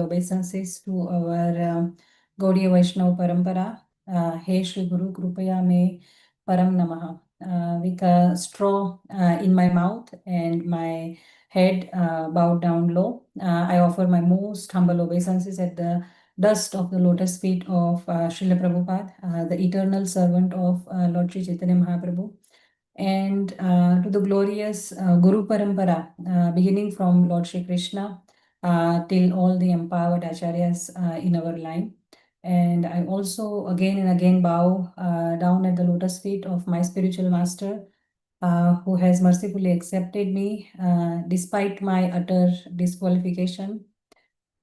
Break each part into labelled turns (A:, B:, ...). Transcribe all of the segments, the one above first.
A: obeisances to our Gaudiya Vaishnava Parampara. Hey Shri Guru Krupaya Me Param Namaha. With a straw in my mouth and my head bowed down low, I offer my most humble obeisances at the dust of the lotus feet of Srila Prabhupada, the eternal servant of Lord Sri Chaitanya Mahaprabhu, and to the glorious Guru Parampara, beginning from Lord Shri Krishna till all the empowered acharyas in our line. And I also again and again bow down at the lotus feet of my spiritual master, who has mercifully accepted me despite my utter disqualification.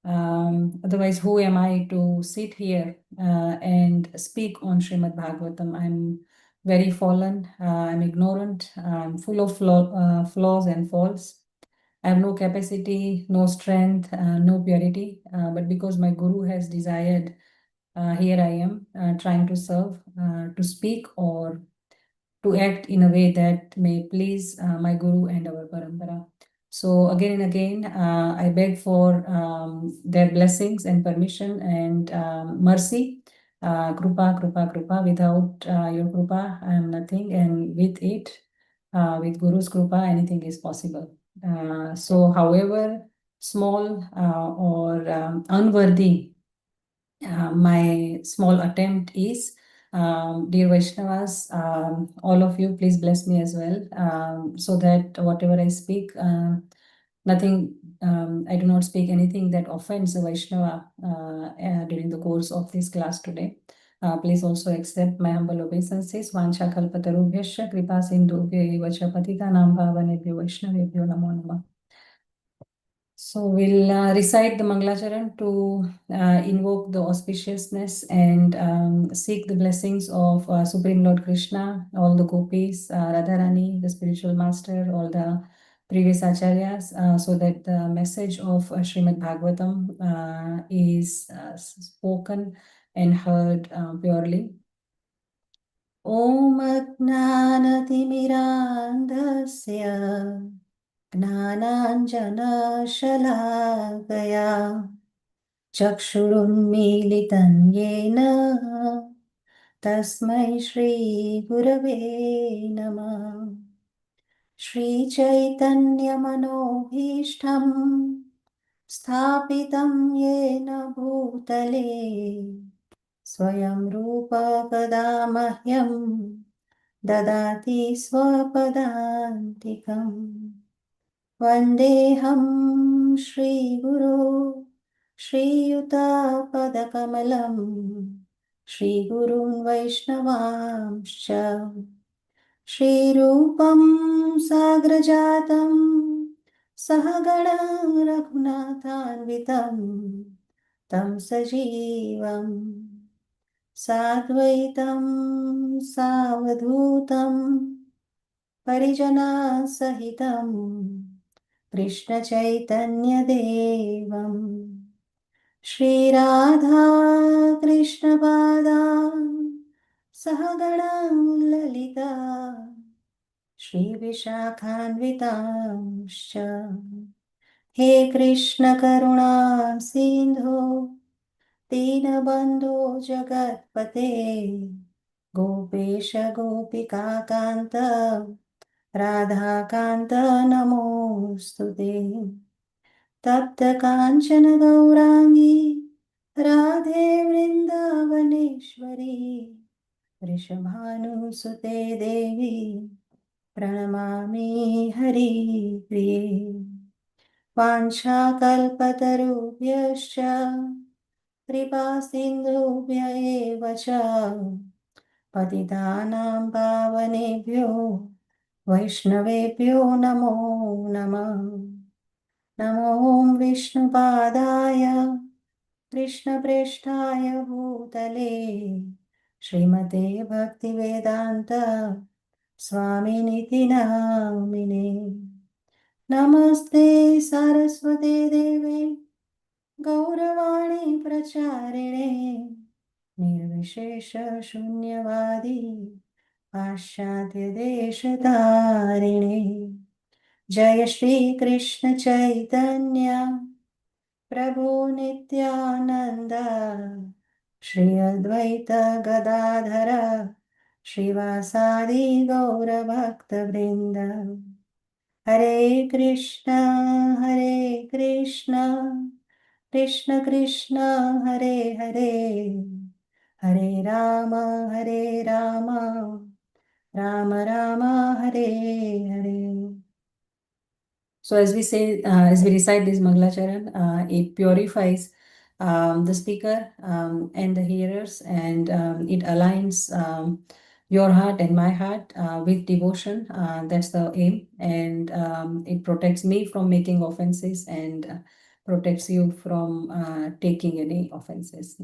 A: Otherwise, who am I to sit here and speak on Srimad Bhagavatam? I'm very fallen, I'm ignorant, I'm full of flaws and faults. I have no capacity, no strength, no purity, but because my Guru has desired, here I am trying to serve, to speak or to act in a way that may please my Guru and our Parampara. So again and again, I beg for their blessings and permission and mercy. Krupa, Krupa, Krupa. Without your Krupa, I am nothing. And with it, with Guru's Krupa, anything is possible. So however small or unworthy my small attempt is, dear Vaishnavas, all of you, please bless me as well, so that whatever I speak, nothing, I do not speak anything that offends a Vaishnava during the course of this class today. Please also accept my humble obeisances. Vancha kalpatarubhyasya kripa sindhubhyo eva cha patitanam pavanebhyo vaishnavebhyo namo namah. So we'll recite the Mangalacharan to invoke the auspiciousness and seek the blessings of Supreme Lord Krishna, all the gopis, Radharani, the spiritual master, all the previous acharyas, so that the message of Srimad Bhagavatam is spoken and heard purely. Om Ajnanatimirandasya ज्ञानाञ्जनशलाकया चक्षुरुन्मीलितं येन तस्मै श्रीगुरवे नमः। श्रीचैतन्यमनोभीष्टं स्थापितं येन भूतले स्वयं रूपा कदा मह्यं ददाति स्वपदान्तिकम्। वन्देऽहं श्रीगुरो श्रीयुतापदकमलं श्रीगुरून् वैष्णवांश्च श्रीरूपं साग्रजातं सहगणा रघुनाथान्वितं तं सजीवं साद्वैतं सावधूतं परिजनसहितं कृष्णचैतन्यदेवं श्रीराधा कृष्णपादान् सहगणा ललिता श्रीविशाखान्वितांश्च। हे कृष्ण करुणा सिन्धो दीनबन्धो जगत्पते गोपेश गोपिकान्त राधाकान्त नमोऽस्तुते। तप्त काञ्चन गौराङ्गी राधे वृन्दावनेश्वरी वृषभानुसुते देवी प्रणमामि हरिप्रिये। वाञ्छाकल्पतरुभ्यश्च कृपासिन्धुभ्य एव च पतितानां पावनेभ्यो वैष्णवेभ्यो नमो नमः। नमो विष्णुपादाय कृष्णप्रेष्ठाय भूतले श्रीमते भक्तिवेदान्त स्वामिनिति नामिने। नमस्ते सरस्वते देवे गौरवाणी प्रचारिणे निर्विशेष शून्यवादी पाश्चात्य देशधारिणे। जय Shri Krishna Chaitanya Prabhu Nityananda, Shri Advaita Gadadhara, Srivasadi Gaura Bhakta Vrinda. Hare Krishna, Krishna Krishna, Hare Hare, Hare Rama, Rama Rama, Hare Hare. So as we say, as we recite this Mangalacharan, it purifies the speaker and the hearers, and it aligns your heart and my heart with devotion. That's the aim, and it protects me from making offenses and protects you from taking any offenses.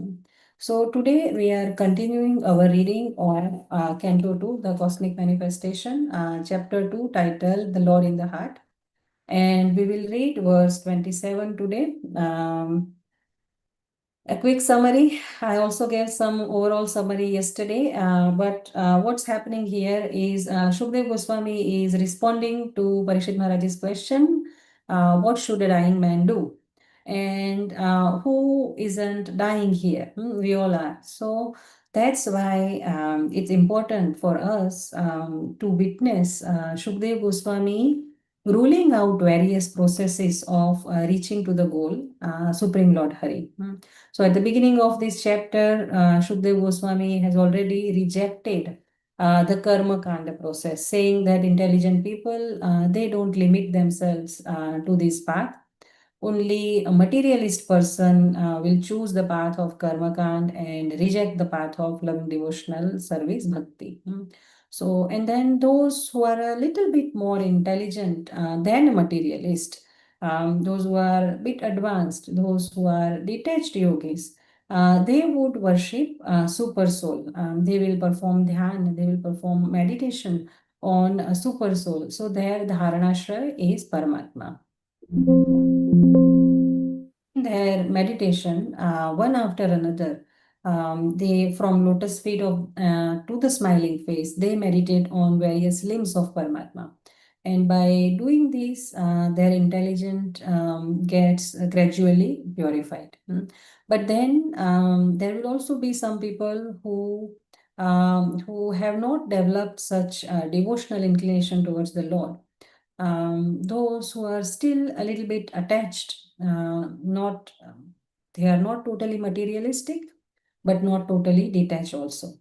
A: So today we are continuing our reading on Canto 2, the Cosmic Manifestation, Chapter 2, titled The Lord in the Heart. And we will read verse 27 today. A quick summary. I also gave some overall summary yesterday, but what's happening here is Shukdev Goswami is responding to Parikshit Maharaj's question, what should a dying man do? And who isn't dying here? We all are. So that's why it's important for us to witness Shukdev Goswami ruling out various processes of reaching to the goal, Supreme Lord Hari. So at the beginning of this chapter, Shukdev Goswami has already rejected the karma kanda process, saying that intelligent people, they don't limit themselves to this path. Only a materialist person will choose the path of karma kand and reject the path of loving devotional service, bhakti. So, and then those who are a little bit more intelligent than a materialist, those who are a bit advanced, those who are detached yogis, they would worship super soul. They will perform dhyan, they will perform meditation on a super soul. So their dharanashraya is Paramatma. Their meditation, one after another, they from lotus feet of to the smiling face, they meditate on various limbs of Paramatma. And by doing this, their intelligence gets gradually purified. But then there will also be some people who have not developed such devotional inclination towards the Lord. Those who are still a little bit attached, not they are not totally materialistic, but not totally detached also.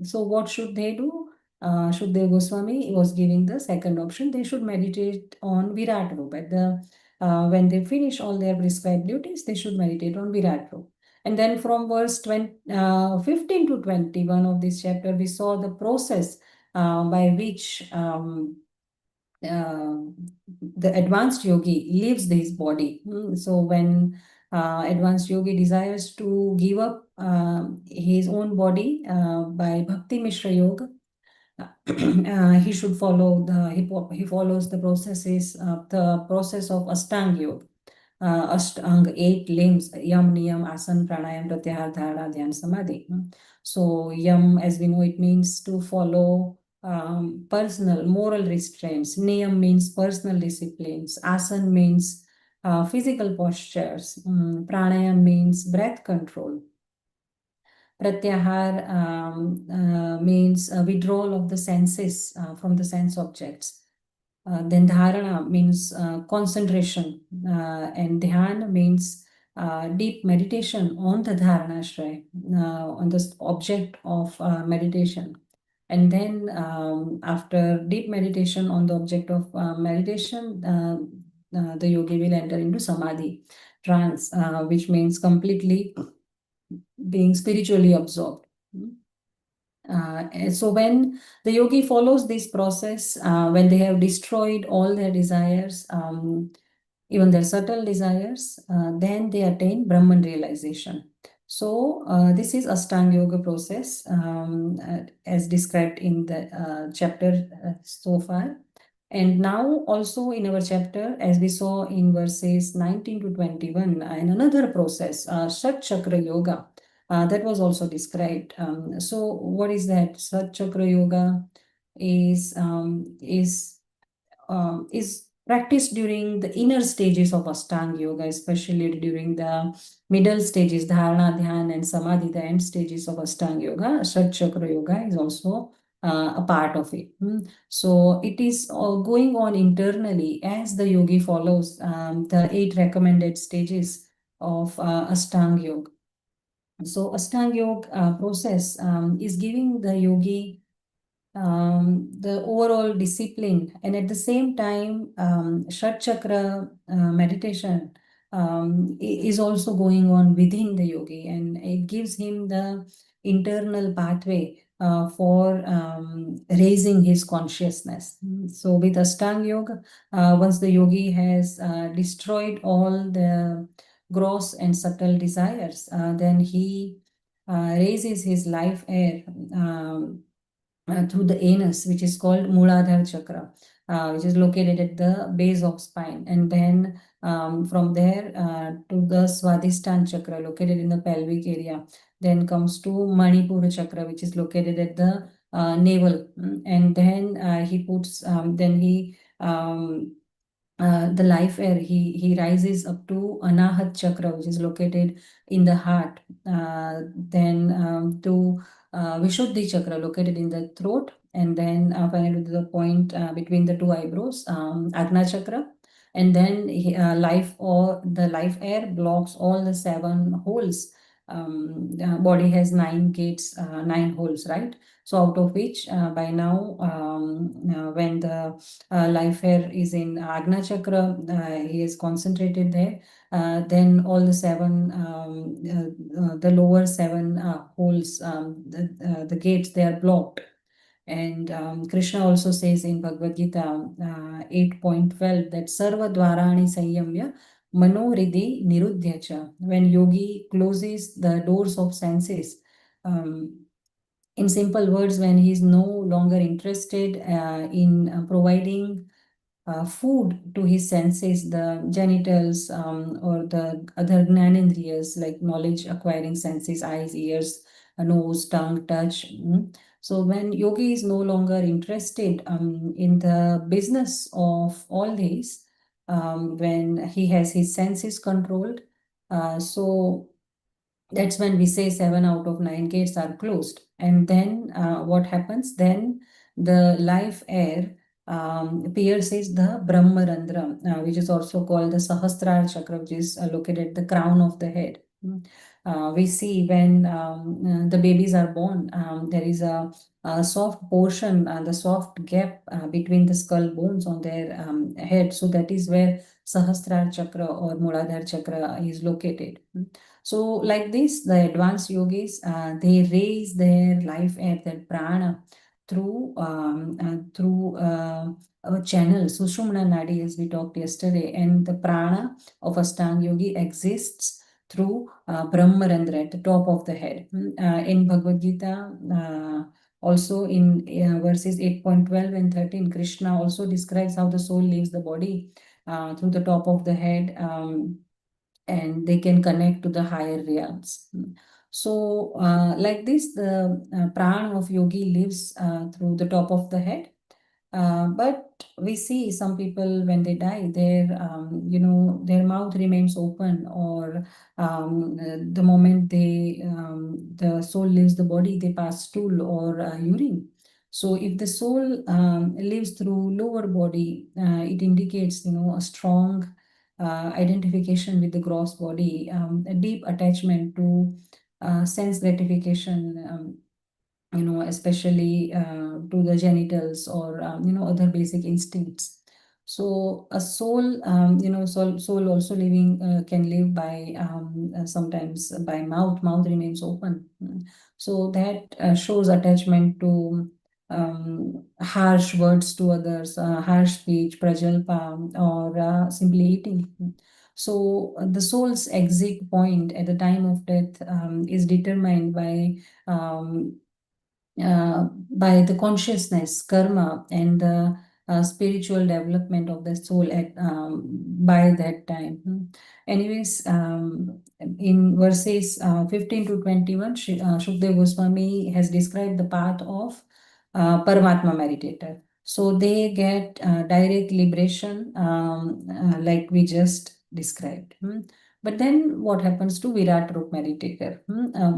A: So what should they do? Shukdev Goswami was giving the second option. They should meditate on Virat Rup. When they finish all their prescribed duties, they should meditate on Virat Rup. And then from verse 15 to 21 of this chapter, we saw the process by which the advanced yogi leaves his body. So when advanced yogi desires to give up his own body by Bhakti Mishra Yoga, he should follow he follows the process of Ashtanga Yoga. Ashtanga, 8 limbs, Yam, Niyam, Asan, Pranayam, Pratyahar, Dharana, Dhyan, Samadhi. So Yam, as we know, it means to follow personal, moral restraints. Niyam means personal disciplines. Asan means physical postures. Pranayam means breath control. Pratyahar means withdrawal of the senses from the sense objects. Then dharana means concentration, and dhyan means deep meditation on the dharanashraya, on the object of meditation. And then after deep meditation on the object of meditation, the yogi will enter into samadhi, trance, which means completely being spiritually absorbed. So when the yogi follows this process, when they have destroyed all their desires, even their subtle desires, then they attain Brahman realization. So this is Ashtanga Yoga process as described in the chapter so far. And now also in our chapter, as we saw in verses 19 to 21, and another process, Shat Chakra Yoga, that was also described. So what is that? Sat Chakra Yoga is practiced during the inner stages of Ashtanga Yoga, especially during the middle stages, Dharana, Dhyan, and Samadhi, the end stages of Ashtanga Yoga. Shat Chakra Yoga is also a part of it. So it is going on internally as the yogi follows the 8 recommended stages of Ashtanga Yoga. So Ashtanga Yoga process is giving the yogi the overall discipline, and at the same time, Shat Chakra meditation is also going on within the yogi, and it gives him the internal pathway for raising his consciousness. So with Ashtanga Yoga, once the yogi has destroyed all the gross and subtle desires, then he raises his life air through the anus, which is called Muladhara Chakra, which is located at the base of spine. And then from there to the Swadhisthana Chakra, located in the pelvic area. Then comes to Manipura Chakra, which is located at the navel. And then he puts, the life air, he rises up to Anahat Chakra, which is located in the heart. Then to Vishuddhi Chakra, located in the throat. And then finally to the point between the 2 eyebrows, Agna Chakra. And then the life air blocks all the 7 holes. The body has 9 gates, 9 holes, right? So out of which by now, when the life air is in Agna Chakra, he is concentrated there. Then all the 7, the lower 7 holes, the gates, they are blocked. And Krishna also says in Bhagavad Gita 8.12 that Sarva Dwarani Sanyamya Manohridi Nirudhyacha. When yogi closes the doors of senses, in simple words, when he is no longer interested in providing food to his senses, the genitals or the other gnanendriyas, like knowledge acquiring senses, eyes, ears, nose, tongue, touch. So when yogi is no longer interested in the business of all these, when he has his senses controlled, so that's when we say 7 out of 9 gates are closed. And then what happens? Then the life air pierces the Brahmarandra, which is also called the Sahasrara Chakra, which is located at the crown of the head. We see when the babies are born, there is a soft portion, the soft gap between the skull bones on their head. So that is where Sahasrara Chakra or Muladhara Chakra is located. So like this, the advanced yogis, they raise their life air, their prana, through a channel, Sushumna Nadi, as we talked yesterday, and the prana of Ashtanga yogi exists through Brahmarandra at the top of the head. In Bhagavad Gita, also in verses 8.12 and 13, Krishna also describes how the soul leaves the body through the top of the head, and they can connect to the higher realms. So like this, the prana of yogi lives through the top of the head. But we see some people, when they die, their mouth remains open, or the moment the soul leaves the body, they pass stool or urine. So if the soul lives through lower body, it indicates a strong identification with the gross body, a deep attachment to sense gratification, especially to the genitals or other basic instincts. So a soul, soul also living can live by sometimes by mouth. Mouth remains open. So that shows attachment to harsh words to others, harsh speech, prajalpa, or simply eating. So the soul's exit point at the time of death is determined by the consciousness, karma, and the spiritual development of the soul by that time. Anyways, in verses 15 to 21, Shukdev Goswami has described the path of Paramatma meditator. So they get direct liberation, like we just described. But then what happens to Virat Rup meditator?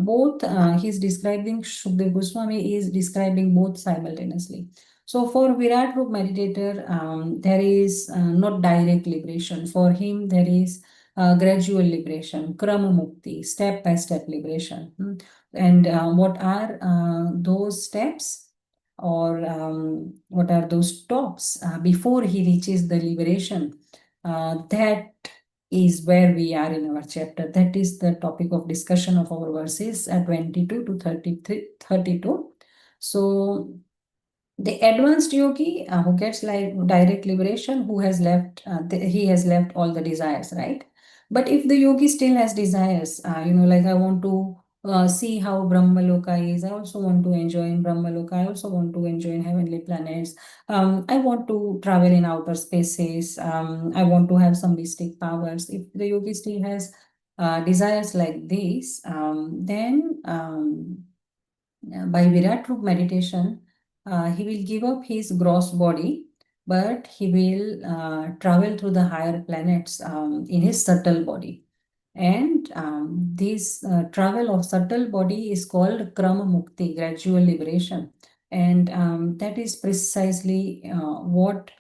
A: Both, he's describing, Shukdev Goswami is describing both simultaneously. So for Virat Rup meditator, there is not direct liberation. For him, there is gradual liberation, krama mukti, step-by-step liberation. And what are those steps? Or what are those stops before he reaches the liberation? That is where we are in our chapter. That is the topic of discussion of our verses 22 to 32. So the advanced yogi who gets like direct liberation, who has left, he has left all the desires, right? But if the yogi still has desires, like I want to see how Brahmaloka is, I also want to enjoy in Brahmaloka, I also want to enjoy in heavenly planets, I want to travel in outer spaces, I want to have some mystic powers. If the yogi still has desires like this, then by Virat Rup meditation, he will give up his gross body, but he will travel through the higher planets in his subtle body. And this travel of subtle body is called Krama Mukti, gradual liberation. And that is precisely what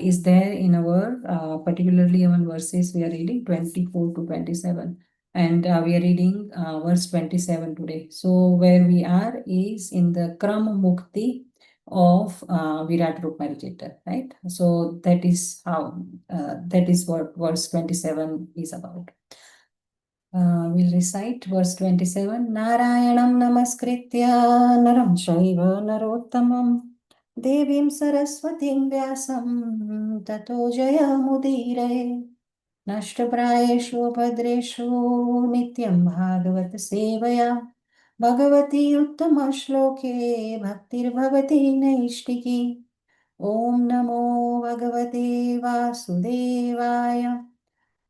A: is there in our, particularly among verses we are reading 24 to 27. And we are reading verse 27 today. So where we are is in the Krama Mukti of Virat Rup meditator, right? So that is how, that is what verse 27 is about. We'll recite verse 27. Narayanam namaskritya naram shaiva narottamam devim saraswatim vyasam tato jayamudire. नष्टप्रायेषु भद्रेषु नित्यं भागवत सेवया भगवती उत्तमश्लोके भक्तिर्भवति नैष्टिकी. ॐ नमो भगवते वासुदेवाय.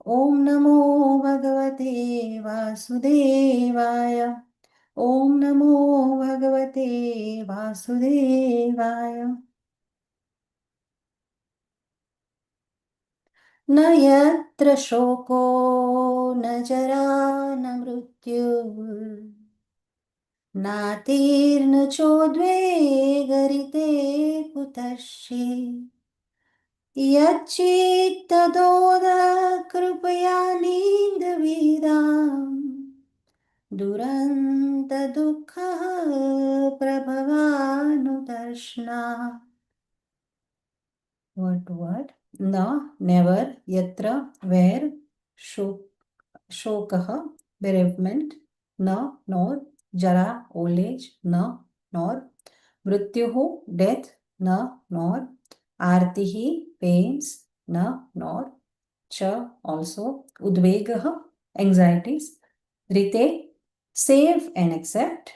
A: ॐ नमो भगवते वासुदेवाय. ॐ नमो भगवते वासुदेवाय. न यत्र शोको न जरा न मृत्युर्नातीर्न चोद्वेगरिते कुतश्चित् यच्चित्तदोदकृपयानीन्दविदाम् दुरन्तदुःखः प्रभवानुतर्ष्णात्. Word to word. Na, never. Yatra, where. Shokaha, bereavement. Na, nor. Jara, old age. Na, nor. Mrityuhu, death. Na, nor. Artihi, pains. Na, nor. Cha, also. Udvegaha, anxieties. Rite, save and accept.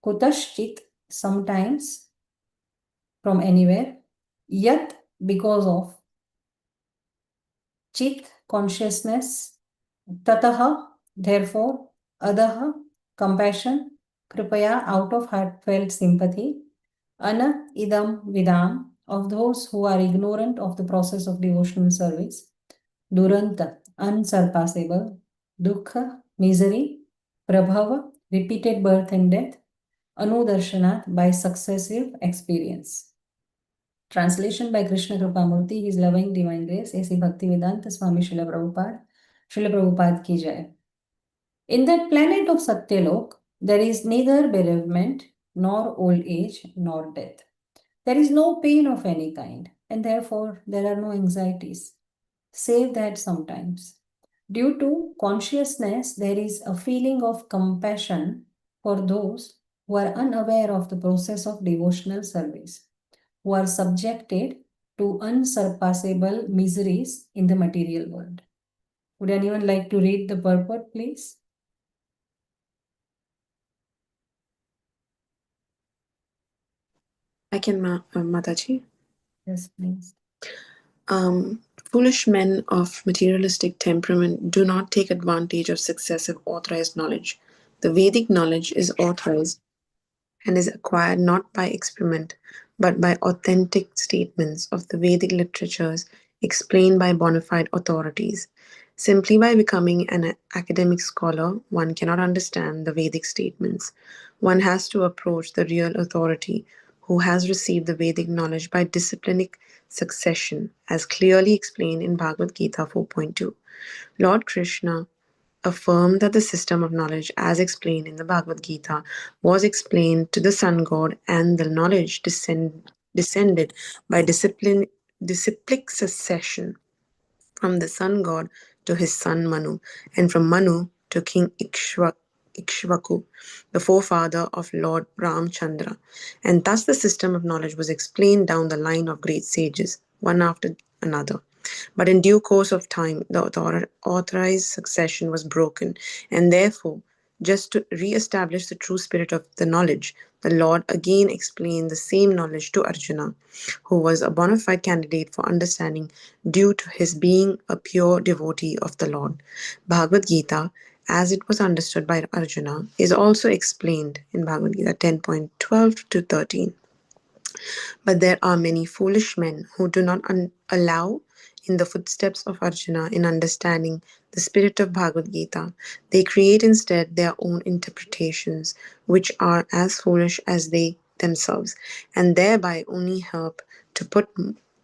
A: Kutaschit, sometimes. From anywhere. Yat, because of. Chit, consciousness. Tataha, therefore. Adaha, compassion. Kripaya, out of heartfelt sympathy. Ana, idam, vidam, of those who are ignorant of the process of devotional service. Duranta, unsurpassable. Dukkha, misery. Prabhava, repeated birth and death. Anudarshanat, by successive experience. Translation by Krishna Kripamurti, His loving divine grace, A.C. Bhaktivedanta Swami Srila Prabhupada. Srila Prabhupada ki jai. In that planet of Satyalok, there is neither bereavement, nor old age, nor death. There is no pain of any kind, and therefore there are no anxieties, save that sometimes. Due to consciousness, there is a feeling of compassion for those who are unaware of the process of devotional service, who are subjected to unsurpassable miseries in the material world. Would anyone like to read the purport, please?
B: I can, Mataji.
A: Yes, please.
B: Foolish men of materialistic temperament do not take advantage of successive authorized knowledge. The Vedic knowledge is authorized and is acquired not by experiment, but by authentic statements of the Vedic literatures explained by bona fide authorities. Simply by becoming an academic scholar, one cannot understand the Vedic statements. One has to approach the real authority who has received the Vedic knowledge by disciplinic succession, as clearly explained in Bhagavad Gita 4.2. Lord Krishna affirmed that the system of knowledge, as explained in the Bhagavad Gita, was explained to the sun god, and the knowledge descended by disciplic succession from the sun god to his son Manu, and from Manu to King Ikshvaku, the forefather of Lord Ramchandra. And thus the system of knowledge was explained down the line of great sages, one after another. But in due course of time, the authorized succession was broken, and therefore, just to re-establish the true spirit of the knowledge, the Lord again explained the same knowledge to Arjuna, who was a bona fide candidate for understanding due to his being a pure devotee of the Lord. Bhagavad Gita, as it was understood by Arjuna, is also explained in Bhagavad Gita 10.12 to 13. But there are many foolish men who do not allow in the footsteps of Arjuna in understanding the spirit of Bhagavad Gita. They create instead their own interpretations, which are as foolish as they themselves, and thereby only help to put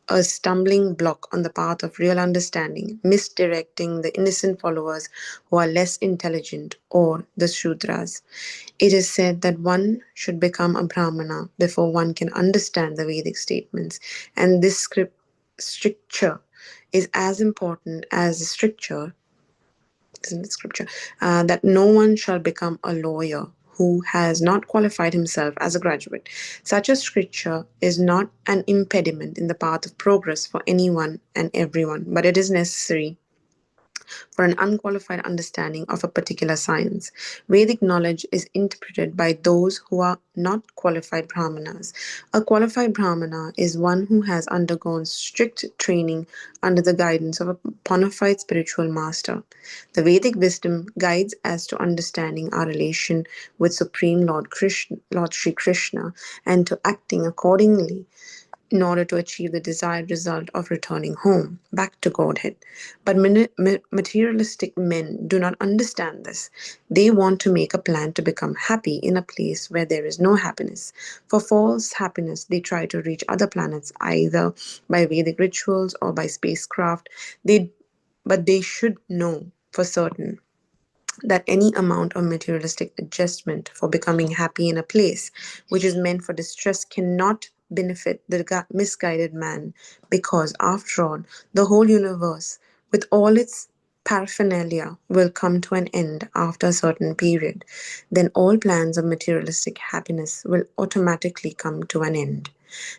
B: a stumbling block on the path of real understanding, misdirecting the innocent followers who are less intelligent, or the Shudras. It is said that one should become a Brahmana before one can understand the Vedic statements, and this stricture is as important as the stricture in the scripture, that no one shall become a lawyer who has not qualified himself as a graduate. Such a scripture is not an impediment in the path of progress for anyone and everyone, but it is necessary for an unqualified understanding of a particular science. Vedic knowledge is interpreted by those who are not qualified brahmanas. A qualified brahmana is one who has undergone strict training under the guidance of a bona fide spiritual master. The Vedic wisdom guides us to understanding our relation with Supreme Lord Krishna, Lord Sri Krishna, and to acting accordingly in order to achieve the desired result of returning home, back to Godhead. But materialistic men do not understand this. They want to make a plan to become happy in a place where there is no happiness. For false happiness, they try to reach other planets, either by Vedic rituals or by spacecraft. But they should know for certain that any amount of materialistic adjustment for becoming happy in a place which is meant for distress cannot benefit the misguided man, because after all, the whole universe with all its paraphernalia will come to an end after a certain period. Then all plans of materialistic happiness will automatically come to an end.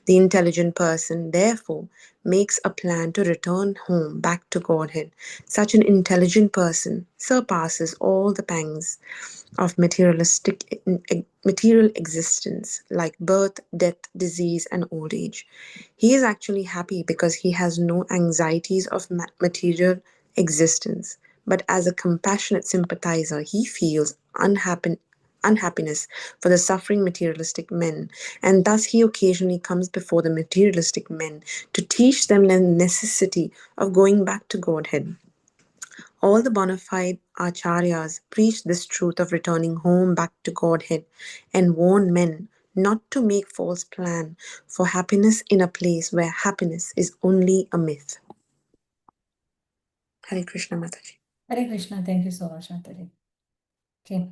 B: The intelligent person, therefore, makes a plan to return home back to Godhead. Such an intelligent person surpasses all the pangs of material existence, like birth, death, disease, and old age. He is actually happy because he has no anxieties of material existence. But as a compassionate sympathizer, he feels unhappiness for the suffering materialistic men, and thus he occasionally comes before the materialistic men to teach them the necessity of going back to Godhead. All the bona fide acharyas preach this truth of returning home back to Godhead and warn men not to make false plan for happiness in a place where happiness is only a myth. Hare Krishna, Mataji.
A: Hare Krishna, thank you so much, Mataji. Okay,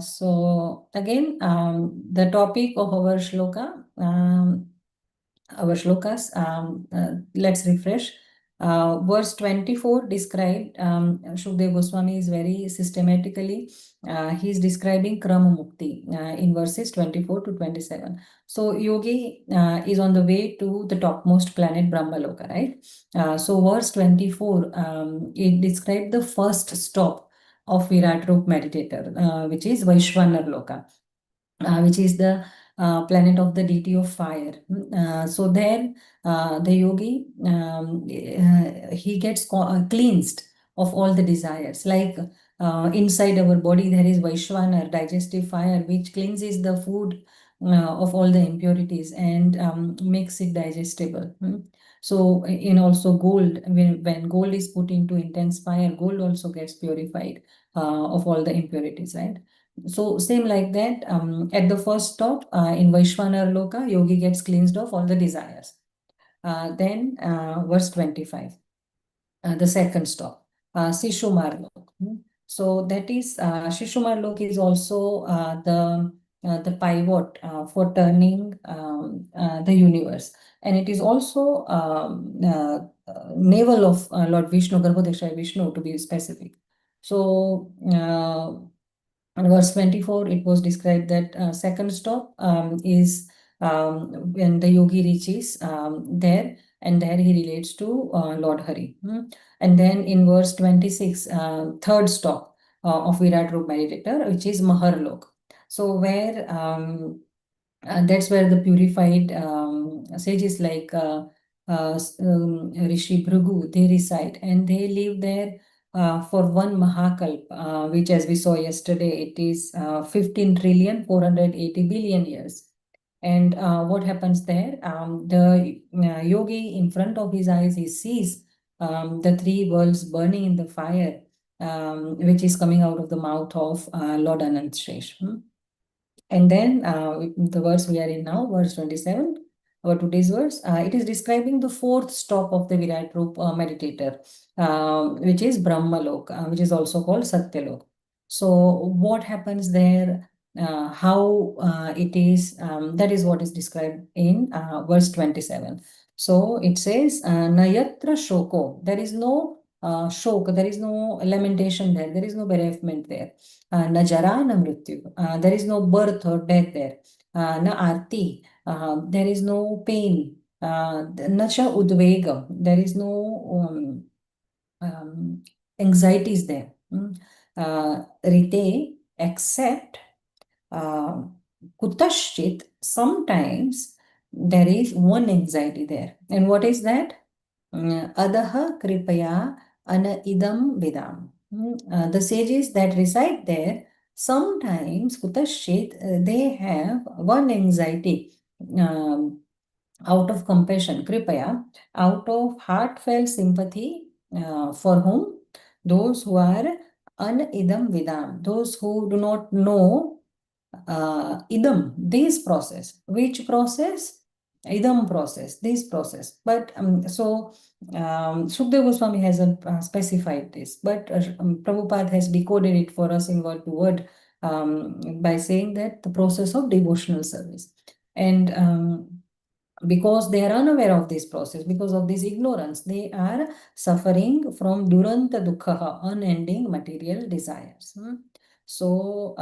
A: so again, the topic of our shloka, our shlokas, let's refresh. Verse 24 described, Shukdev Goswami is very systematically, he's describing Krama Mukti in verses 24 to 27. So Yogi is on the way to the topmost planet Brahmaloka, right? So verse 24, it described the first stop of Virat Rup meditator, which is Vaishwanar Loka, which is the planet of the deity of fire. So there, the yogi, he gets cleansed of all the desires. Like inside our body, there is Vaishwanar, digestive fire, which cleanses the food of all the impurities and makes it digestible. So in also gold, when gold is put into intense fire, gold also gets purified of all the impurities, right? So same like that, at the first stop in Vaishvanar Loka, yogi gets cleansed of all the desires. Then verse 25, the second stop, Sishumar Lok. So that is, Shishumar Lok is also the pivot for turning the universe. And it is also navel of Lord Vishnu, Garbhodakshaya Vishnu to be specific. So in verse 24, it was described that second stop is when the yogi reaches there, and there he relates to Lord Hari. And then in verse 26, third stop of Virat Rup Meditator, which is Maharlok. So where that's where the purified sages like Rishi Bhrigu, they reside, and they live there for one Mahakalp, which as we saw yesterday, it is 15,480,000,000,000 years. And what happens there? The yogi, in front of his eyes, he sees the three worlds burning in the fire, which is coming out of the mouth of Lord Anant Shesh. And then the verse we are in now, verse 27, our today's verse, it is describing the fourth stop of the Virat Rup meditator, which is Brahmalok, which is also called Satyalok. So what happens there? How it is, that is what is described in verse 27. So it says, Nayatra Shoko, there is no shok, there is no lamentation there, there is no bereavement there. Na jara na mrityu, there is no birth or death there. Na arti, there is no pain. Na cha udvegam, there is no anxieties there. Rite, except kutaschit, sometimes there is one anxiety there. And what is that? Adaha kripaya ana idam vidam. The sages that reside there, sometimes kutaschit, they have one anxiety out of compassion, kripaya, out of heartfelt sympathy for whom? Those who are anidam vidam, those who do not know idam, this process. Which process? Idam process, this process. But Sukdev Goswami has specified this, but Prabhupada has decoded it for us in word to word by saying that the process of devotional service. And because they are unaware of this process, because of this ignorance, they are suffering from duranta dukkha, unending material desires. So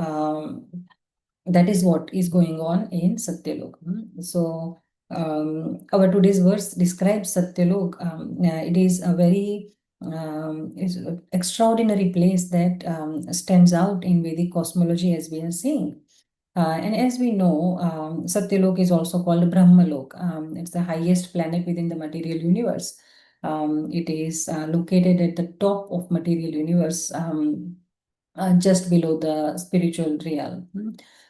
A: that is what is going on in Satyalok. So our today's verse describes Satyalok. It is a very extraordinary place that stands out in Vedic cosmology, as we are seeing. And as we know, Satyalok is also called Brahmalok. It's the highest planet within the material universe. It is located at the top of material universe, just below the spiritual realm.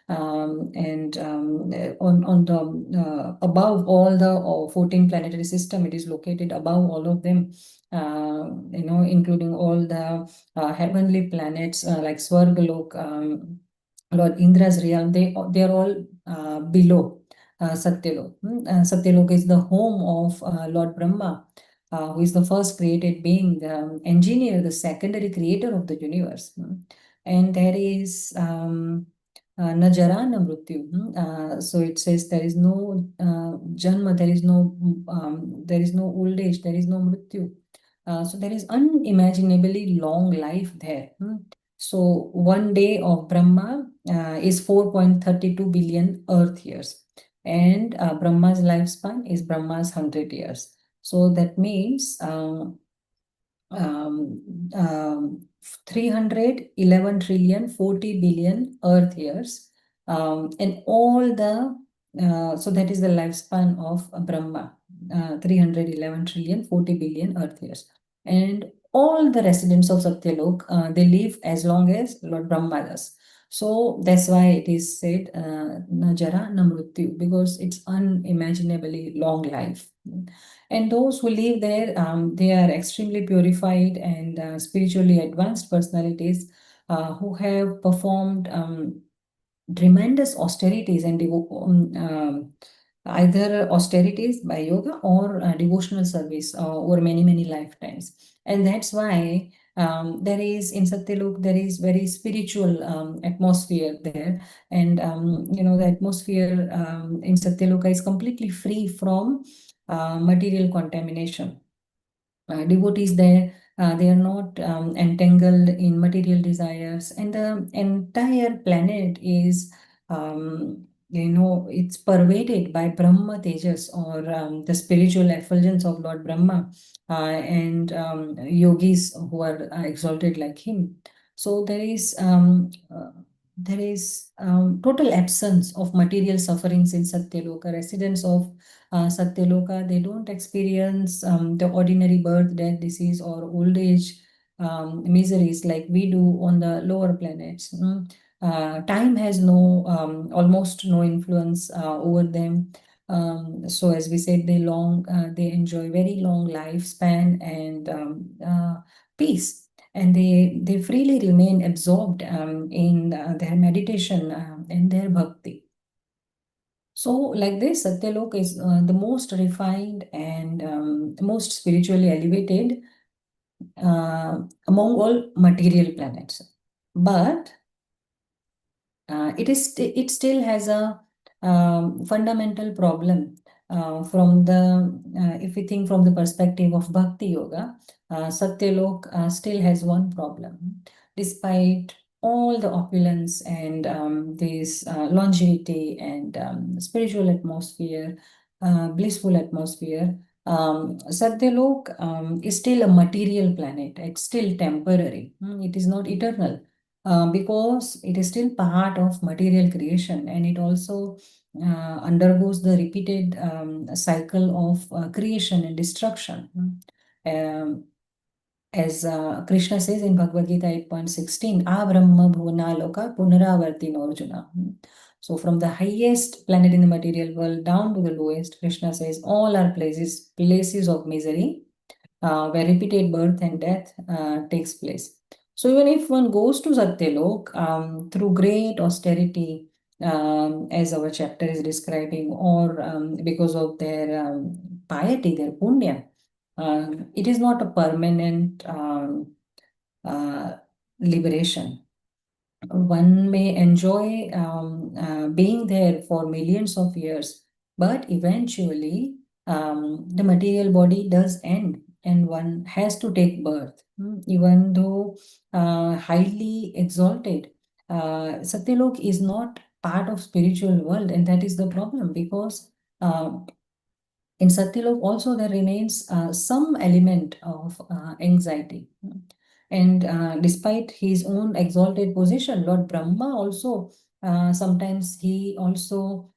A: And on the above all the 14 planetary system, it is located above all of them, including all the heavenly planets like Swargalok, Lord Indra's realm. They are all below Satyalok. Satyalok is the home of Lord Brahma, who is the first created being, the engineer, the secondary creator of the universe. And there is na jara na mrityu. So it says there is no janma, there is no old age, there is no mrityu. So there is unimaginably long life there. So one day of Brahma is 4.32 billion Earth years, and Brahma's lifespan is Brahma's 100 years. So that means 311 trillion 40 billion Earth years, and all the so that is the lifespan of Brahma, 311 trillion 40 billion Earth years, and all the residents of Satyalok, they live as long as Lord Brahma does. So that's why it is said na jara na mrityu, because it's unimaginably long life. And those who live there, they are extremely purified and spiritually advanced personalities who have performed tremendous austerities and either austerities by yoga or devotional service over many lifetimes. And that's why there is in Satyalok, there is very spiritual atmosphere there. And the atmosphere in Satyaloka is completely free from material contamination. Devotees there, they are not entangled in material desires, and the entire planet is, it's pervaded by Brahma Tejas, or the spiritual effulgence of Lord Brahma, and yogis who are exalted like him. So there is total absence of material sufferings in Satyaloka. Residents of Satyaloka, they don't experience the ordinary birth, death, disease, or old age miseries like we do on the lower planets. Time has almost no influence over them. So as we said, they enjoy very long lifespan and peace. And they freely remain absorbed in their meditation and their bhakti. So, like this, Satyalok is the most refined and most spiritually elevated among all material planets. But it still has a fundamental problem if we think from the perspective of Bhakti Yoga. Satyalok still has one problem, despite all the opulence and this longevity and spiritual atmosphere, blissful atmosphere. Satyalok is still a material planet. It's still temporary. It is not eternal. Because it is still part of material creation, and it also undergoes the repeated cycle of creation and destruction. As Krishna says in Bhagavad Gita 8.16, Abrahma bhuvana loka punaravartino Arjuna. So from the highest planet in the material world down to the lowest, Krishna says all are places of misery, where repeated birth and death takes place. So even if one goes to Satyalok through great austerity, as our chapter is describing, or because of their piety, their punya, it is not a permanent liberation. One may enjoy being there for millions of years, but eventually the material body does end and one has to take birth. Even though highly exalted, Satyalok is not part of spiritual world, and that is the problem, because in Satyalok also there remains some element of anxiety. And despite his own exalted position, Lord Brahma also sometimes he also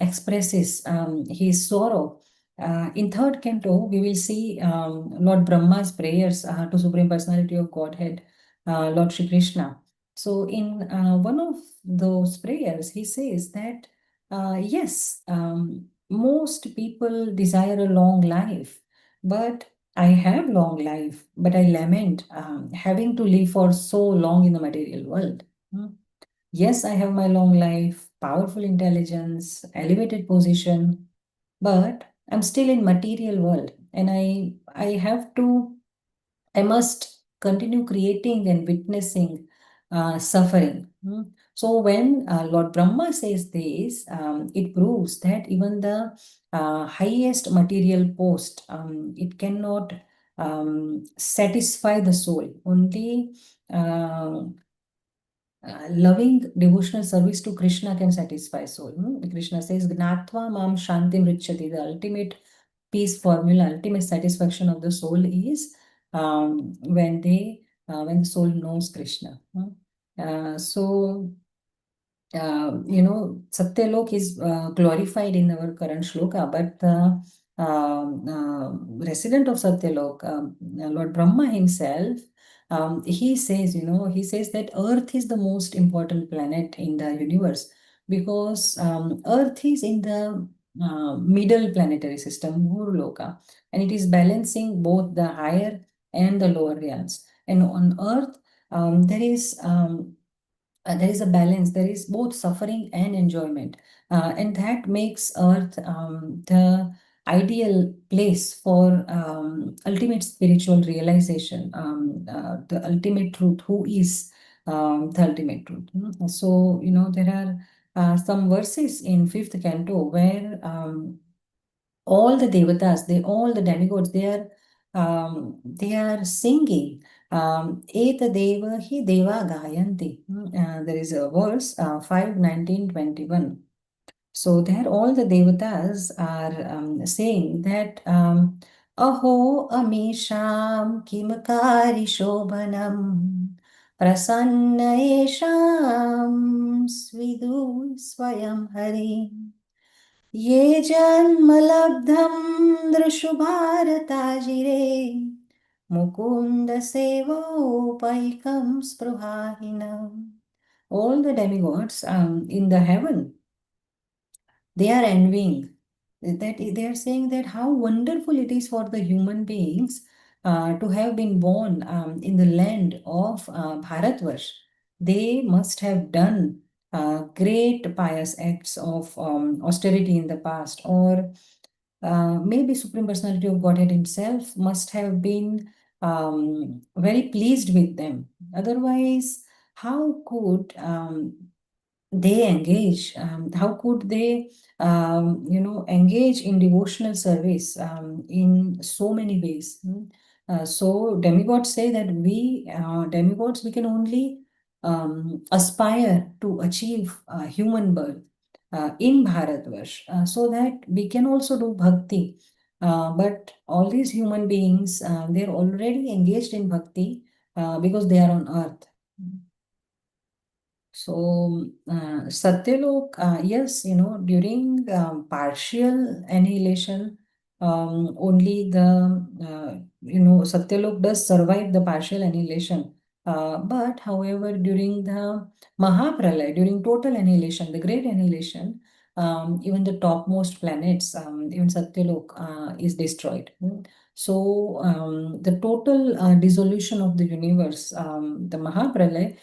A: expresses his sorrow. In third canto, we will see Lord Brahma's prayers to Supreme Personality of Godhead, Lord Shri Krishna. So in one of those prayers, he says that yes, most people desire a long life, but I have long life, but I lament having to live for so long in the material world. Yes, I have my long life, powerful intelligence, elevated position, but I'm still in material world, and I must continue creating and witnessing suffering. So when Lord Brahma says this, it proves that even the highest material post, it cannot satisfy the soul. Only loving devotional service to Krishna can satisfy soul. Krishna says, Gnatva mam shantim richati. The ultimate peace formula, ultimate satisfaction of the soul is when the soul knows Krishna. Satyalok is glorified in our current shloka, but the resident of Satyalok, Lord Brahma himself, he says, he says that Earth is the most important planet in the universe because Earth is in the middle planetary system, Loka, and it is balancing both the higher and the lower realms. And on Earth, there is a balance. There is both suffering and enjoyment, and that makes Earth the ideal place for ultimate spiritual realization, the ultimate truth. Who is the ultimate truth? So there are some verses in fifth canto where all the devatas, all the demigods, they are singing. Eta deva hi deva gayanti. There is a verse 5:19-21. So there all the devatas are saying that Aho amisham kimakari shobhanam prasanna esham svidu swayam hari. ये जन्मलब्धं दृशुभारताजिरे मुकुन्दसेवोपैकं spruhahinam. All the demigods in the heaven, they are envying. That they are saying that how wonderful it is for the human beings to have been born in the land of Bharatvarsh. They must have done great pious acts of austerity in the past, or maybe Supreme Personality of Godhead himself must have been very pleased with them. Otherwise, how could they engage? How could they, engage in devotional service in so many ways? So demigods say that we demigods, we can only aspire to achieve human birth in Bharatvarsh, so that we can also do bhakti. But all these human beings, they're already engaged in bhakti because they are on earth. So, Satyalok, yes, during partial annihilation, only Satyalok does survive the partial annihilation. But, however, during the Mahapralaya, during total annihilation, the great annihilation, even the topmost planets, even Satyalok is destroyed. So, the total dissolution of the universe, the Mahapralaya,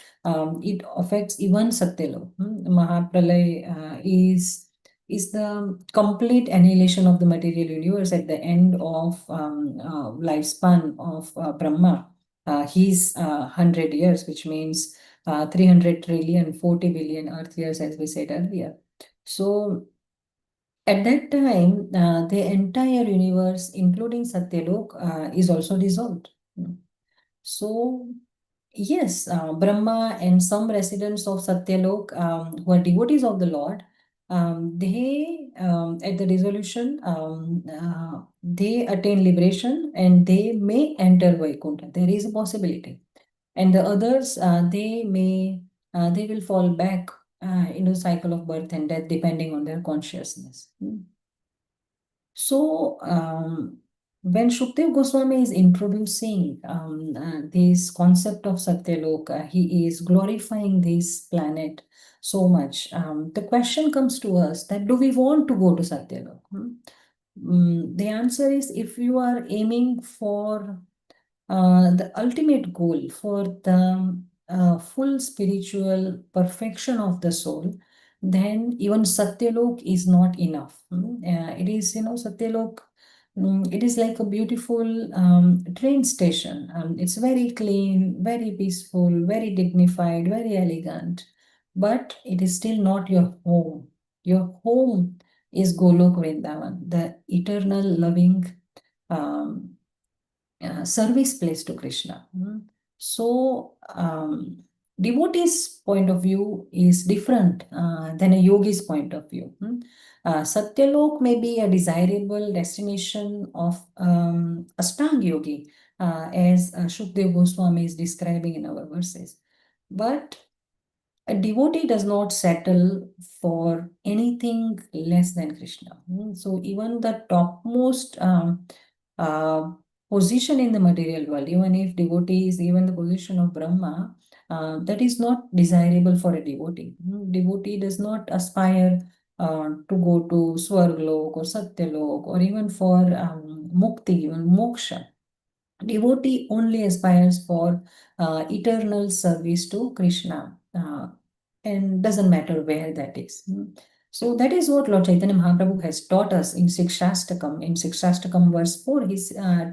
A: it affects even Satyalok. Mahapralay is the complete annihilation of the material universe at the end of lifespan of Brahma. He's 100 years, which means 300 trillion, 40 billion Earth years, as we said earlier. So at that time, the entire universe, including Satyalok, is also dissolved. So yes, Brahma and some residents of Satyalok who are devotees of the Lord, they at the dissolution, they attain liberation and they may enter Vaikuntha. There is a possibility. And the others, they will fall back into the cycle of birth and death depending on their consciousness. So, when Shukdev Goswami is introducing this concept of Satyaloka, he is glorifying this planet so much. The question comes to us that do we want to go to Satyaloka? The answer is, if you are aiming for the ultimate goal, for the full spiritual perfection of the soul, then even Satyalok is not enough. It is, Satyalok, it is like a beautiful train station. It's very clean, very peaceful, very dignified, very elegant, but it is still not your home. Your home is Golok Vrindavan, the eternal loving service place to Krishna. So, devotee's point of view is different than a yogi's point of view. Satyalok may be a desirable destination of Ashtanga yogi, as Shukdev Goswami is describing in our verses. But a devotee does not settle for anything less than Krishna. So even the topmost position in the material world, even if devotee is even the position of Brahma, that is not desirable for a devotee. Devotee does not aspire to go to Swargalok or Satyalok or even for Mukti, even Moksha. Devotee only aspires for eternal service to Krishna, and doesn't matter where that is. So that is what Lord Chaitanya Mahaprabhu has taught us in Sikshastakam. In Sikshastakam verse 4, he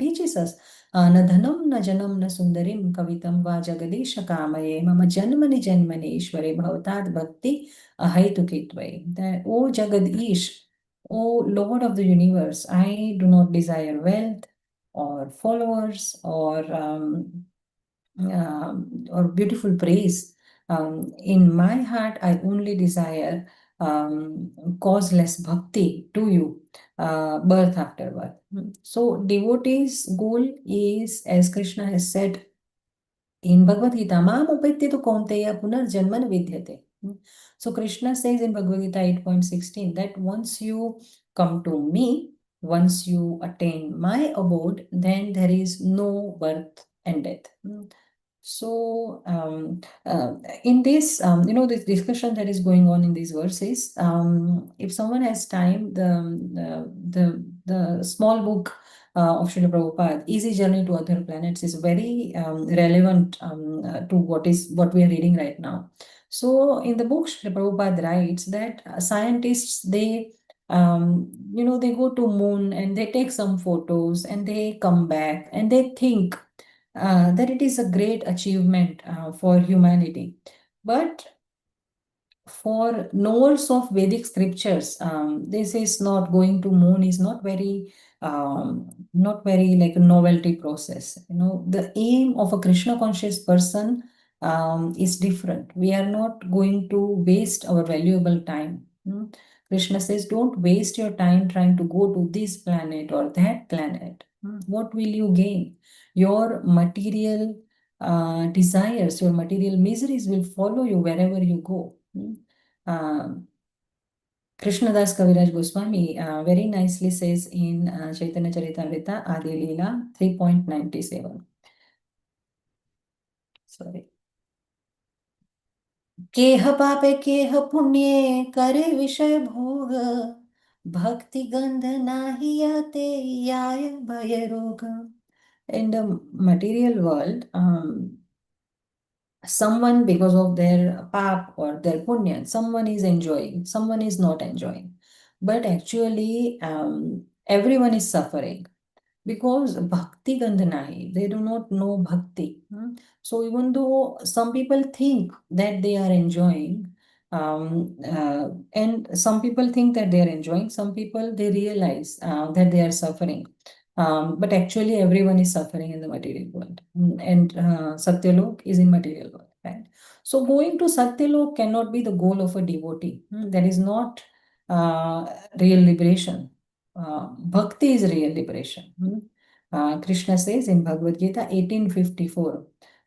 A: teaches us, na dhanam na janam na sundarim kavitam va jagadisha kamaye mama janmani janmani ishware bhavatad bhakti ahaitukitvaye. That, O Jagadish, O Lord of the universe, I do not desire wealth or followers or beautiful praise. In my heart, I only desire causeless bhakti to you, birth after birth. So devotee's goal is, as Krishna has said in Bhagavad Gita, Mam upetyetu kaunteya punarjanmana vidyate. So Krishna says in Bhagavad Gita 8.16 that once you come to me, once you attain my abode, then there is no birth and death. So in this, this discussion that is going on in these verses, if someone has time, the small book of Srila Prabhupada, Easy Journey to Other Planets, is very relevant to what we are reading right now. So in the book, Srila Prabhupada writes that scientists, they go to moon and they take some photos and they come back and they think that it is a great achievement for humanity. But for knowers of Vedic scriptures, this is not going to moon is not very like a novelty process. The aim of a Krishna conscious person is different. We are not going to waste our valuable time. Krishna says, don't waste your time trying to go to this planet or that planet. What will you gain? Your material desires, your material miseries will follow you wherever you go. Krishnadas Kaviraj Goswami very nicely says in Chaitanya Charitamrita Adi Leela 3.97. Sorry. केह पापे केह पुण्ये करे विषय भोग भक्ति गंध नाही आते याय भय रोग. In the material world, someone, because of their pap or their punya, someone is enjoying, someone is not enjoying. But actually, everyone is suffering because bhakti gandhanahi, they do not know bhakti. So even though some people think that they are enjoying, and some people think that they are enjoying, some people, they realize that they are suffering. But actually everyone is suffering in the material world, and Satyalok is in material world, right? So going to Satyalok cannot be the goal of a devotee. That is not real liberation. Bhakti is real liberation. Krishna says in Bhagavad Gita 18:54,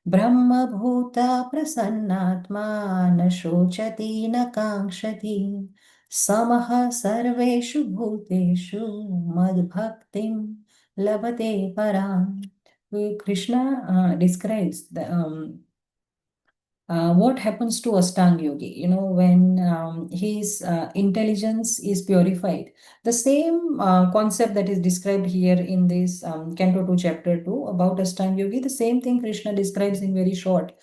A: Brahma bhuta prasannatma na shochati na kankshati samaha sarveshu bhuteshu mad bhaktim labate param. Krishna describes what happens to Ashtanga Yogi, when his intelligence is purified. The same concept that is described here in this Canto 2, Chapter 2 about Ashtanga Yogi, the same thing Krishna describes in very short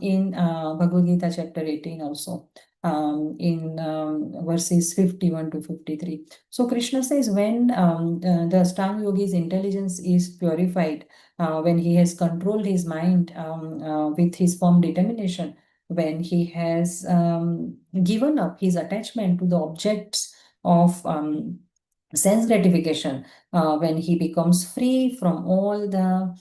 A: in Bhagavad Gita chapter 18 also. In verses 51 to 53. So Krishna says when the Ashtanga Yogi's intelligence is purified, when he has controlled his mind with his firm determination, when he has given up his attachment to the objects of sense gratification, when he becomes free from all the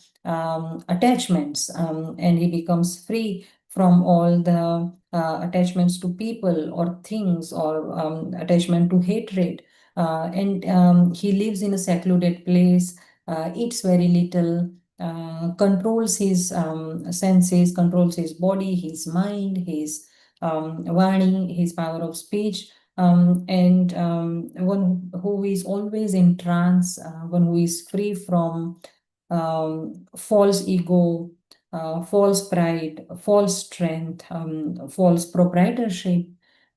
A: attachments, and he becomes free from all the attachments to people or things, or attachment to hatred, and he lives in a secluded place, eats very little, controls his senses, controls his body, his mind, his vani, his power of speech, and one who is always in trance, one who is free from false ego, false pride, false strength, false proprietorship,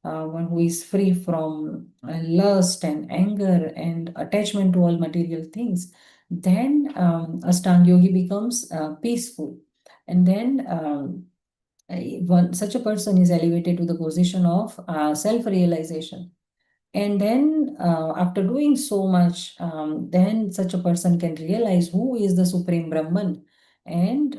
A: one who is free from lust and anger and attachment to all material things, then Ashtanga Yogi becomes peaceful. And then such a person is elevated to the position of self-realization. And then after doing so much, then such a person can realize who is the Supreme Brahman. And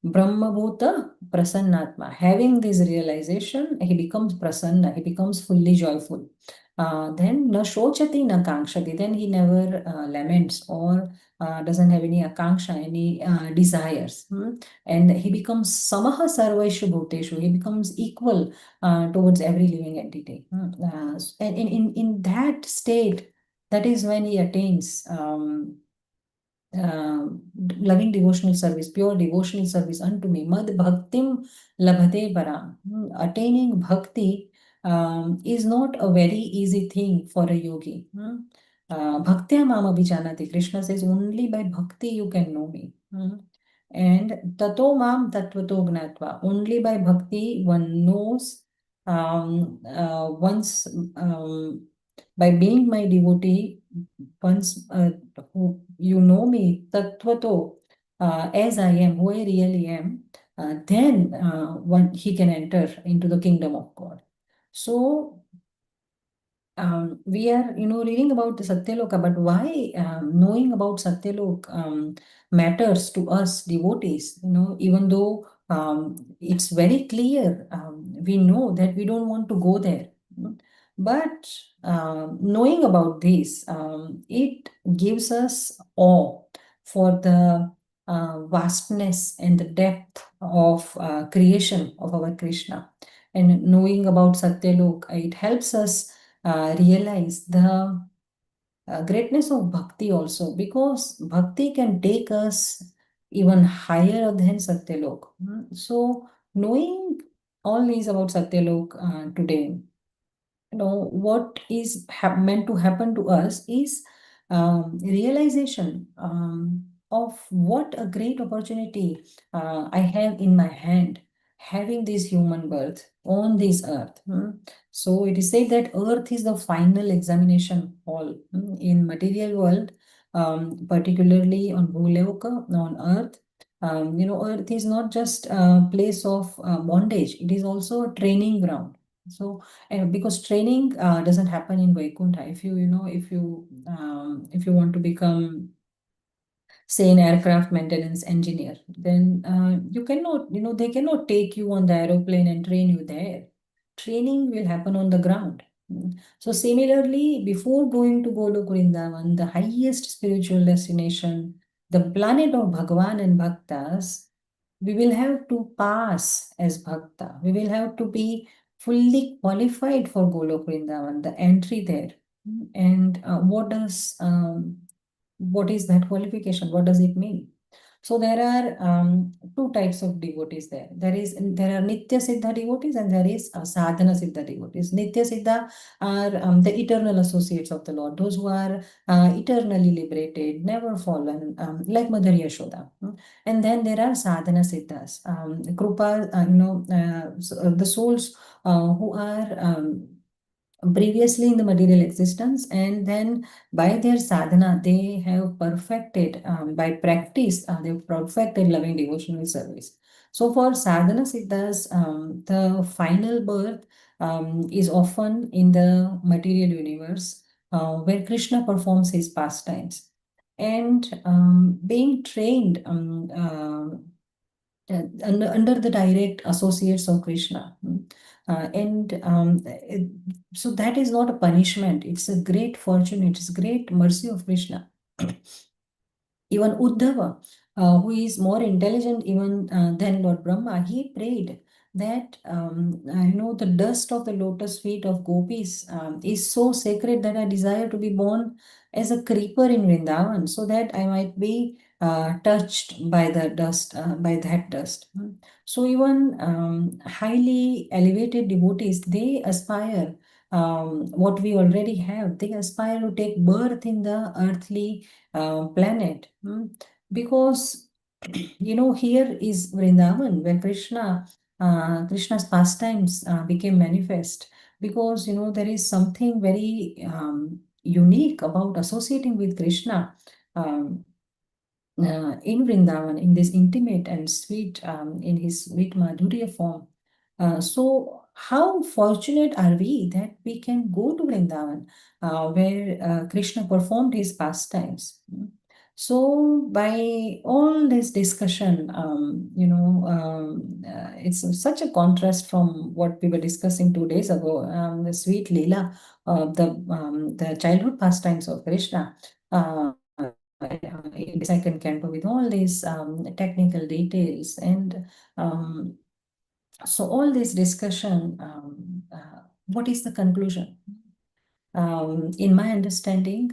A: Brahmabhuta Prasannatma. Having this realization, he becomes prasanna, he becomes fully joyful. Then na shochati na kankshati, then he never laments or doesn't have any akanksha, any desires. And he becomes samaha sarvaishu bhuteshu, he becomes equal towards every living entity. And in that state, that is when he attains loving devotional service, pure devotional service unto me. Mad bhaktim labhate param. Attaining bhakti is not a very easy thing for a yogi. Bhaktya mama vijanati. Krishna says only by bhakti you can know me. And tato mam tatvato gnatva. Only by bhakti one knows once by being my devotee, once who you know me, tattvato, as I am, who I really am, then one he can enter into the kingdom of God. So we are, reading about the Satyaloka, but why knowing about Satyalok matters to us devotees? Even though it's very clear, we know that we don't want to go there. But knowing about this, it gives us awe for the vastness and the depth of creation of our Krishna. And knowing about Satyalok, it helps us realize the greatness of bhakti also, because bhakti can take us even higher than Satyalok. So knowing all these about Satyalok today, what is meant to happen to us is realization of what a great opportunity I have in my hand, having this human birth on this earth. So it is said that earth is the final examination hall in material world, particularly on Bhuloka, on earth. Earth is not just a place of bondage, it is also a training ground. So because training doesn't happen in Vaikuntha. If you want to become, say, an aircraft maintenance engineer, then you cannot, they cannot take you on the aeroplane and train you there. Training will happen on the ground. So similarly, before going to Golok Vrindavan, the highest spiritual destination, the planet of Bhagavan and Bhaktas, we will have to pass as Bhakta. We will have to be fully qualified for Golok Vrindavan, the entry there. And what is that qualification? What does it mean? So there are two types of devotees there. There are Nitya Siddha devotees and there is Sadhana Siddha devotees. Nitya Siddha are the eternal associates of the Lord, those who are eternally liberated, never fallen, like Mother Yashoda. And then there are Sadhana Siddhas, Krupa, the souls who are previously in the material existence, and then by their sadhana they have perfected, by practice they've perfected loving devotional service. So for sadhana siddhas, the final birth is often in the material universe, where Krishna performs his pastimes and being trained under the direct associates of Krishna. So that is not a punishment, it's a great fortune, it's a great mercy of Krishna. Even Uddhava, who is more intelligent even than Lord Brahma, he prayed that the dust of the lotus feet of gopis is so sacred that I desire to be born as a creeper in Vrindavan, so that I might be touched by the dust, by that dust. So even highly elevated devotees, they aspire what we already have. They aspire to take birth in the earthly planet. Because, here is Vrindavan, where Krishna's pastimes became manifest. Because, there is something very unique about associating with Krishna. In Vrindavan, in this intimate and sweet, in his sweet Madhurya form. So how fortunate are we that we can go to Vrindavan, where Krishna performed his pastimes. So by all this discussion, it's such a contrast from what we were discussing 2 days ago, the sweet Leela, the childhood pastimes of Krishna. In the second canto, with all these technical details, and so all this discussion, what is the conclusion? In my understanding,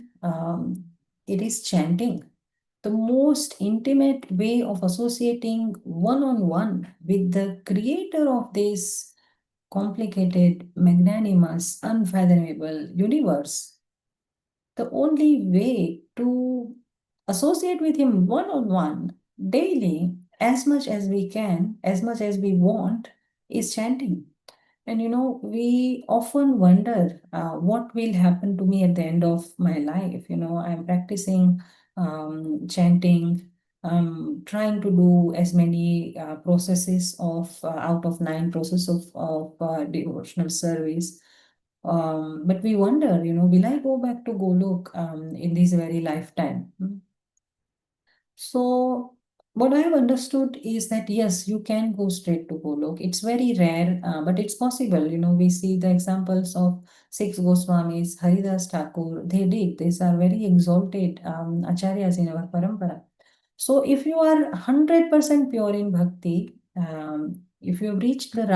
A: it is chanting, the most intimate way of associating one-on-one with the creator of this complicated, magnanimous, unfathomable universe. The only way to associate with him one-on-one daily, as much as we can, as much as we want, is chanting. And we often wonder what will happen to me at the end of my life. I'm practicing chanting, trying to do as many processes of out of 9 processes of devotional service. But we wonder, will I go back to Golok in this very lifetime? So what I have understood is that yes, you can go straight to Golok. It's very rare, but it's possible. We see the examples of 6 Goswamis, Haridas Thakur. They did. These are very exalted acharyas in our parampara. So if you are 100% pure in bhakti, if you have reached the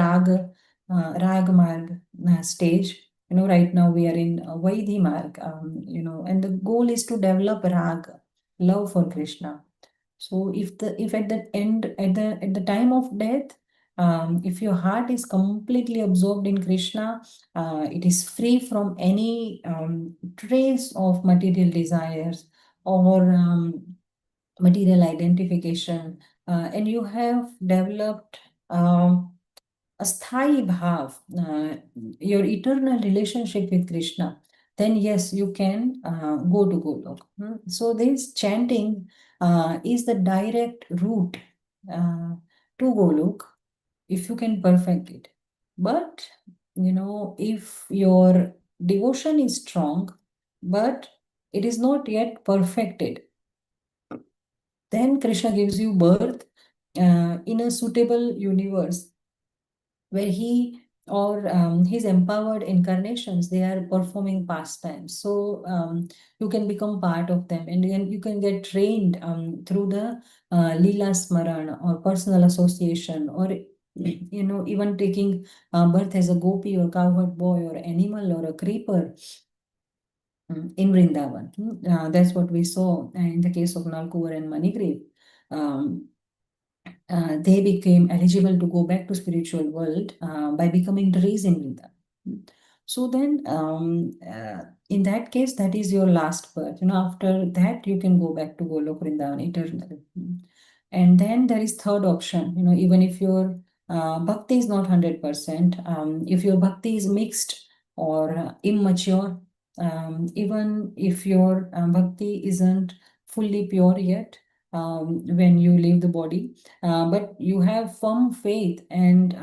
A: rag marg stage, right now we are in Vaidhi marg, and the goal is to develop rag, love for Krishna. So if at the end, at the time of death, if your heart is completely absorbed in Krishna, it is free from any trace of material desires or material identification, and you have developed a sthai bhav, your eternal relationship with Krishna, then yes, you can go to Golok. So this chanting is the direct route to Golok if you can perfect it. But, if your devotion is strong, but it is not yet perfected, then Krishna gives you birth in a suitable universe where he or his empowered incarnations, they are performing pastimes. So you can become part of them, and then you can get trained through the Leela Smaran or personal association, or even taking birth as a gopi or cowherd boy or animal or a creeper in Vrindavan. That's what we saw in the case of Nalkuvar and Manigriv. They became eligible to go back to spiritual world by becoming trees in Vrindavan. So then, in that case, that is your last birth. After that, you can go back to Golok Vrindavan eternally. And then there is third option. Even if your bhakti is not 100%, if your bhakti is mixed or immature, even if your bhakti isn't fully pure yet, when you leave the body, but you have firm faith and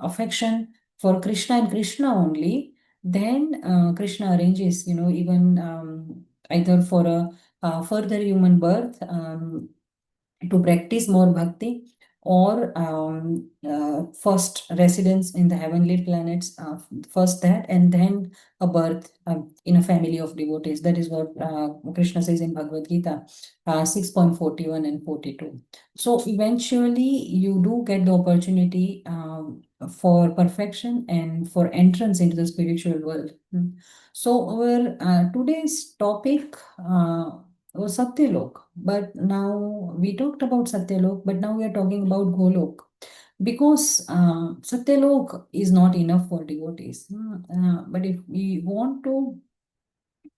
A: affection for Krishna and Krishna only, then Krishna arranges, even either for a further human birth to practice more bhakti, or first residence in the heavenly planets, first that, and then a birth in a family of devotees. That is what Krishna says in Bhagavad Gita 6.41 and 42. So eventually you do get the opportunity for perfection and for entrance into the spiritual world. So our today's topic was Satyalok, but now we talked about Satyalok, but now we are talking about Golok. because Satyalok is not enough for devotees. But if we want to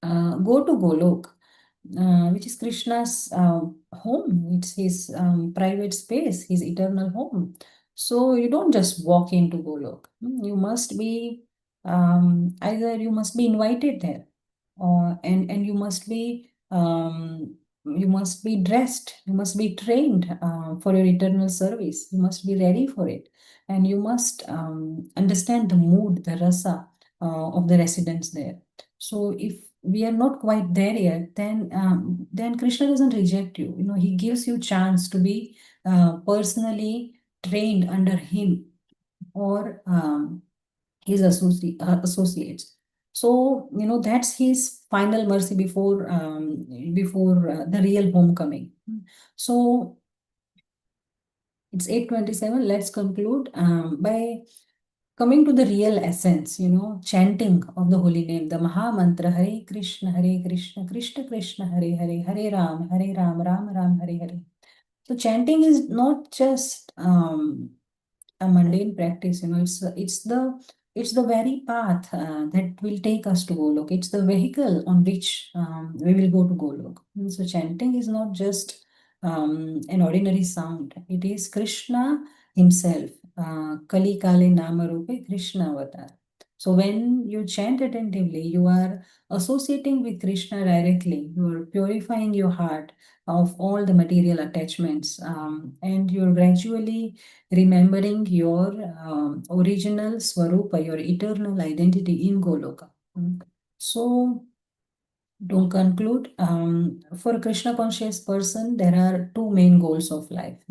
A: go to Golok, which is Krishna's home, it's his private space, his eternal home. So you don't just walk into Golok. You must be either you must be invited there, or and you must be dressed, you must be trained for your eternal service. You must be ready for it, and you must understand the mood, the rasa of the residents there. So if we are not quite there yet, then Krishna doesn't reject you. You know, he gives you chance to be personally trained under him or his associates. So you know that's his final mercy before the real homecoming. So it's 8:27. Let's conclude by coming to the real essence, you know, chanting of the holy name, the Maha Mantra, Hare Krishna, Krishna Krishna, Hare Hare, Hare Ram, Ram Ram, Hare Hare. So chanting is not just a mundane practice, you know, it's the very path that will take us to Golok. It's the vehicle on which we will go to Golok. And so chanting is not just an ordinary sound. It is Krishna himself. Kali Kale Nama Rupe Krishna Avatar. So when you chant attentively, you are associating with Krishna directly. You are purifying your heart of all the material attachments, and you're gradually remembering your original Swarupa, your eternal identity in Goloka. So, to conclude, for a Krishna conscious person, there are two main goals of life.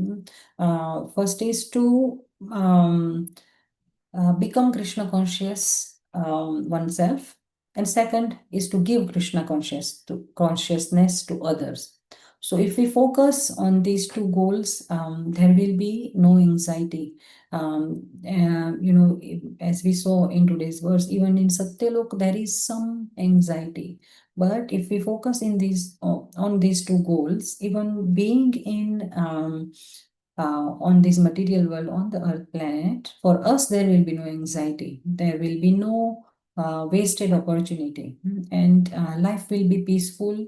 A: First is to become Krishna conscious oneself, and second is to give Krishna consciousness to others. So if we focus on these two goals, there will be no anxiety. You know, as we saw in today's verse, even in Satyalok, there is some anxiety. But if we focus on these two goals, even being in on this material world, on the earth planet, for us there will be no anxiety. There will be no wasted opportunity, and life will be peaceful.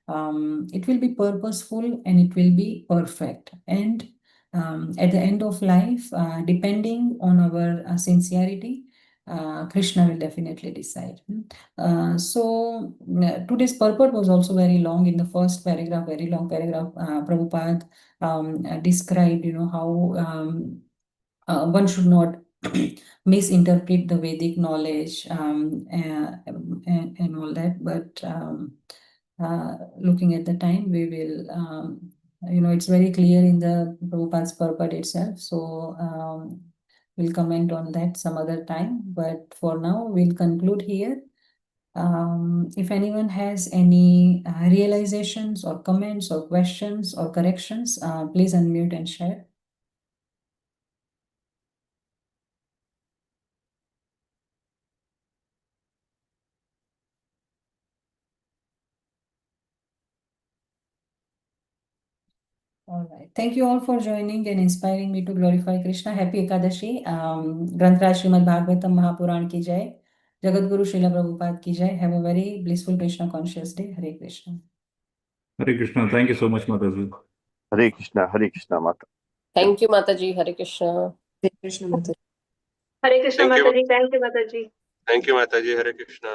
A: It will be purposeful, and it will be perfect. And at the end of life, depending on our sincerity, Krishna will definitely decide. So today's purport was also very long. In the first paragraph, very long paragraph, Prabhupada described, you know, how one should not misinterpret the Vedic knowledge and all that. But looking at the time, we will, you know, it's very clear in the Prabhupada's purport itself. So we'll comment on that some other time. But for now, we'll conclude here. If anyone has any realizations or comments or questions or corrections, please unmute and share. All right. Thank you all for joining and inspiring me to glorify Krishna. Happy Ekadashi. Grantraj Srimad Bhagavatam Mahapuran ki jai. Jagat Guru Srila Prabhupada ki jai. Have a very blissful Krishna conscious day. Hare Krishna.
C: Hare Krishna. Thank you so much, Mataji.
D: Hare Krishna, Mata.
E: Thank you, Mataji. Hare Krishna.
B: Hare Krishna Mataji.
F: Hare Krishna
G: Thank you.
F: Mataji. Thank you, Mataji.
G: Thank you, Mataji. Hare Krishna.